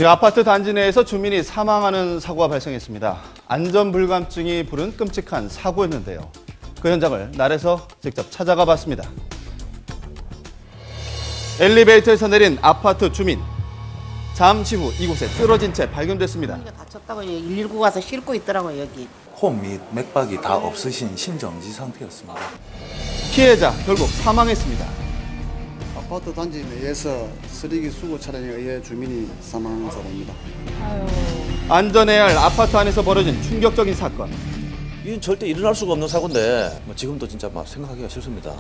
아파트 단지 내에서 주민이 사망하는 사고가 발생했습니다. 안전불감증이 부른 끔찍한 사고였는데요. 그 현장을 날에서 직접 찾아가 봤습니다. 엘리베이터에서 내린 아파트 주민. 잠시 후 이곳에 쓰러진 채 발견됐습니다. 다쳤다고 119 가서 싣고 있더라고요, 여기. 호흡 및 맥박이 다 없으신 심정지 상태였습니다. 피해자 결국 사망했습니다. 아파트 단지 내에서 쓰레기 수거 차량에 의해 주민이 사망한 사고입니다. 안전해야 할 아파트 안에서 벌어진 충격적인 사건. 이건 절대 일어날 수가 없는 사고인데 지금도 진짜 생각하기가 싫습니다.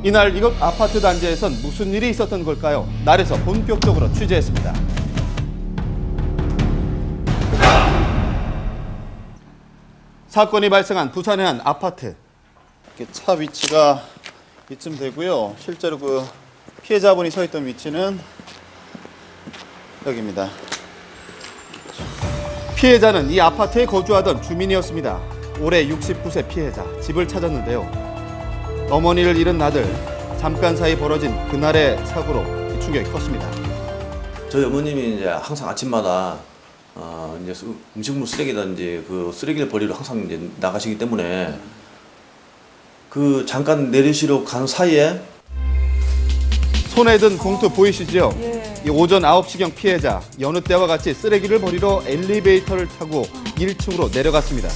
이날 이곳 아파트 단지에선 무슨 일이 있었던 걸까요? 날에서 본격적으로 취재했습니다. 사건이 발생한 부산의 한 아파트. 차 위치가 이쯤 되고요. 실제로 그 피해자분이 서 있던 위치는 여기입니다. 피해자는 이 아파트에 거주하던 주민이었습니다. 올해 69세 피해자, 집을 찾았는데요. 어머니를 잃은 아들, 잠깐 사이 벌어진 그날의 사고로 충격이 컸습니다. 저희 어머님이 이제 항상 아침마다 이제 음식물 쓰레기든지 그 쓰레기를 버리러 항상 이제 나가시기 때문에 그 잠깐 내리시러 간 사이에 손에 든 봉투 보이시죠? 이 오전 9시경 피해자, 여느 때와 같이 쓰레기를 버리러 엘리베이터를 타고 1층으로 내려갔습니다.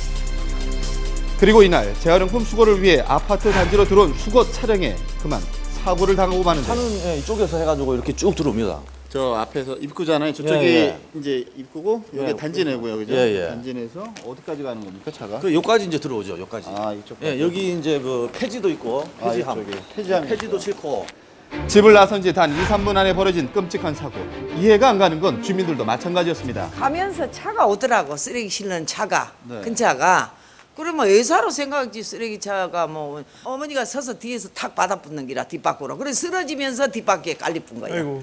그리고 이날 재활용품 수거를 위해 아파트 단지로 들어온 수거 차량에 그만 사고를 당하고 마는데. 차는 이쪽에서 해가지고 이렇게 쭉 들어옵니다. 저 앞에서 입구잖아요. 저쪽이 이제 입구고 여기 단지 내고요, 그죠? 단지 내에서 어디까지 가는 겁니까, 차가? 그 여기까지 이제 들어오죠, 여기까지. 아, 이쪽. 여기 이제 그 폐지도 있고 폐지함, 폐지도 싣고. 집을 나선 지 단 2, 3분 안에 벌어진 끔찍한 사고. 이해가 안 가는 건 주민들도 마찬가지였습니다. 가면서 차가 오더라고, 쓰레기 실는 차가, 큰 차가. 그러면 의사로 생각지 쓰레기차가 뭐 어머니가 서서 뒤에서 탁 받아붙는 기라 뒷바퀴로. 그래 쓰러지면서 뒷바퀴에 깔리뿐 거야. 아이고.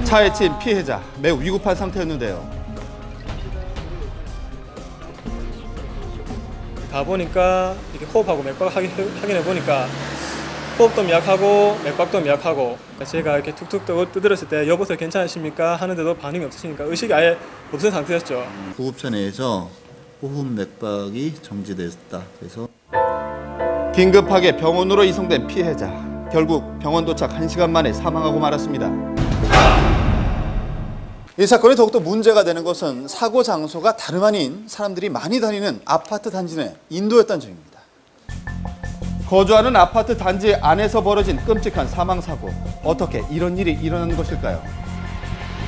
차에 치인 피해자, 매우 위급한 상태였는데요. 가보니까 이렇게 호흡하고 맥박 확인해 보니까 호흡도 미약하고 맥박도 미약하고 제가 이렇게 툭툭 두드렸을 때 여보세요 괜찮으십니까? 하는데도 반응이 없으시니까 의식이 아예 없은 상태였죠. 구급차 내에서 호흡 맥박이 정지됐다. 그래서 긴급하게 병원으로 이송된 피해자. 결국 병원 도착 1시간 만에 사망하고 말았습니다. 이 사건이 더욱더 문제가 되는 것은 사고 장소가 다름 아닌 사람들이 많이 다니는 아파트 단지 내 인도였다는 점입니다. 거주하는 아파트 단지 안에서 벌어진 끔찍한 사망사고. 어떻게 이런 일이 일어난 것일까요?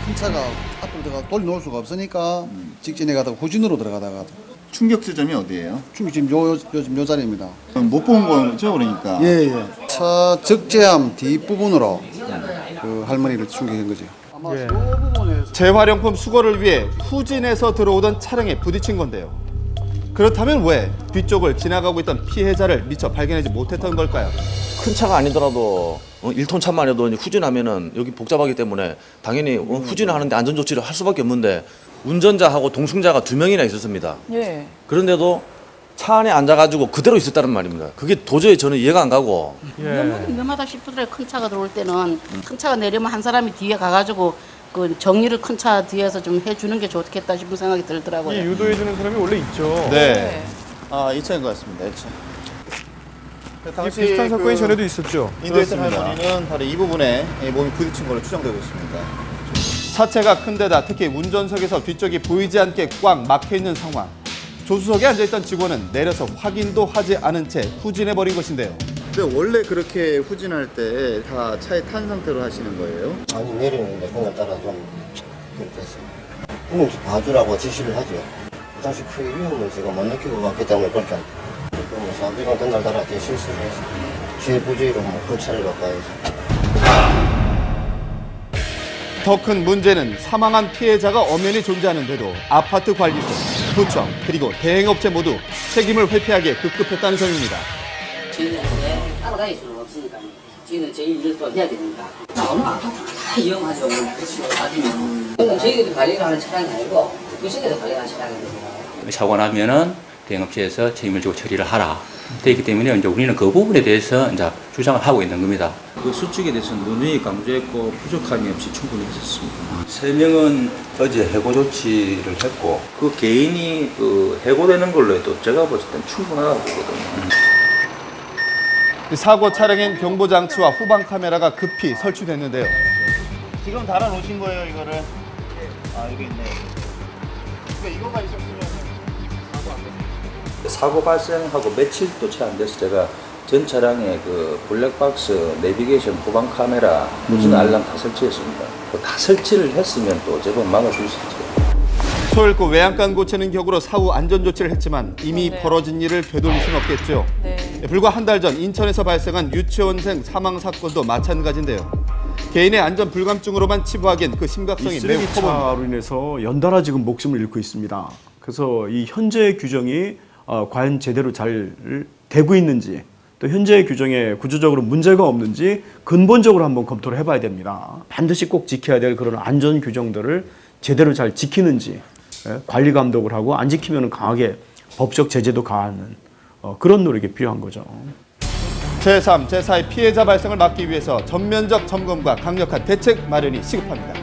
큰 차가 앞으로 들어가 돌려 놓을 수가 없으니까 직진해 가다가 후진으로 들어가다가 충격 지점이 어디예요? 지금 요즘 요 자리입니다. 못 본 거죠, 그러니까? 예. 차 적재함 뒷부분으로 그 할머니를 충격한 거죠. 아마 이 부분에서 재활용품 수거를 위해 후진해서 들어오던 차량에 부딪힌 건데요. 그렇다면 왜 뒤쪽을 지나가고 있던 피해자를 미처 발견하지 못했던 걸까요? 큰 차가 아니더라도 1톤 차만 해도 후진하면은 여기 복잡하기 때문에 당연히 후진을 하는데 안전 조치를 할 수밖에 없는데 운전자하고 동승자가 2명이나 있었습니다. 예. 그런데도 차 안에 앉아가지고 그대로 있었다는 말입니다. 그게 도저히 저는 이해가 안 가고. 너무 위험하다 싶더라고요. 큰 차가 들어올 때는 큰 차가 내리면 한 사람이 뒤에 가가지고 그 정리를 큰 차 뒤에서 좀 해주는 게 좋겠다 싶은 생각이 들더라고요. 유도해주는 사람이 원래 있죠. 네. 아, 이 차인 것 같습니다. 이 차. 당시 비슷한 사건이 전에도 있었죠. 인도했던 할머니는 바로 이 부분에 몸이 부딪힌 걸로 추정되고 있습니다. 차체가 큰 데다 특히 운전석에서 뒤쪽이 보이지 않게 꽉 막혀있는 상황. 조수석에 앉아있던 직원은 내려서 확인도 하지 않은 채 후진해버린 것인데요. 근데 원래 그렇게 후진할 때 다 차에 탄 상태로 하시는 거예요? 아니 내리는데 그냥 따라 좀 그렇게 했어요. 그럼 봐주라고 지시를 하죠. 그 당시 크게 위험을 제가 못 느끼고 갔기 때문에 그렇게 안 돼요. 그러면 사람들이 그날 따라 제 실수를 해서 피해부주의로 그 차를 바꿔야죠. 더 큰 문제는 사망한 피해자가 엄연히 존재하는데도 아파트 관리소, 구청, 그리고 대행업체 모두 책임을 회피하기에 급급했다는 점입니다. 저희는 따라다닐 수는 없으니까 저희는 저희 일을 또 해야 되니까 어느 아파트가 다 위험하죠. 그렇죠. 따지면 저희들이 관리를 하는 차량이 아니고 구청에서 관리하는 차량입니다. 사고 나면은 대행업체에서 책임을 지고 처리를 하라. 되기 때문에 이제 우리는 그 부분에 대해서 이제 주장을 하고 있는 겁니다. 그 수칙에 대해서는 누누이 강조했고 부족함이 없이 충분히 했었습니다. 3명은 어제 해고 조치를 했고 그 개인이 그 해고되는 걸로 해도 제가 봤을 땐 충분하다고 보거든요. 사고 차량엔 경보 장치와 후방 카메라가 급히 설치됐는데요. 지금 달아놓으신 거예요, 이거를? 아, 여기 있네. 그러니까 이거가 있었으면 사고 안 됐어요. 사고 발생하고 며칠도 채 안 돼서 제가 전 차량에 그 블랙박스, 내비게이션, 후방 카메라, 무슨 알람 다 설치했습니다. 다 설치를 했으면 또 제법 막아줄 수 있죠. 소잃고 외양간 고치는 격으로 사후 안전조치를 했지만 이미 벌어진 일을 되돌릴 수는 없겠죠. 불과 한 달 전 인천에서 발생한 유치원생 사망 사건도 마찬가지인데요. 개인의 안전 불감증으로만 치부하기엔 그 심각성이 매우 커 보입니다. 쓰레기차로 인해서 연달아 지금 목숨을 잃고 있습니다. 그래서 이 현재 규정이 과연 제대로 잘 되고 있는지 또 현재의 규정에 구조적으로 문제가 없는지 근본적으로 한번 검토를 해봐야 됩니다. 반드시 꼭 지켜야 될 그런 안전 규정들을 제대로 잘 지키는지 관리 감독을 하고 안 지키면 강하게 법적 제재도 가하는 그런 노력이 필요한 거죠. 제3, 제4의 피해자 발생을 막기 위해서 전면적 점검과 강력한 대책 마련이 시급합니다.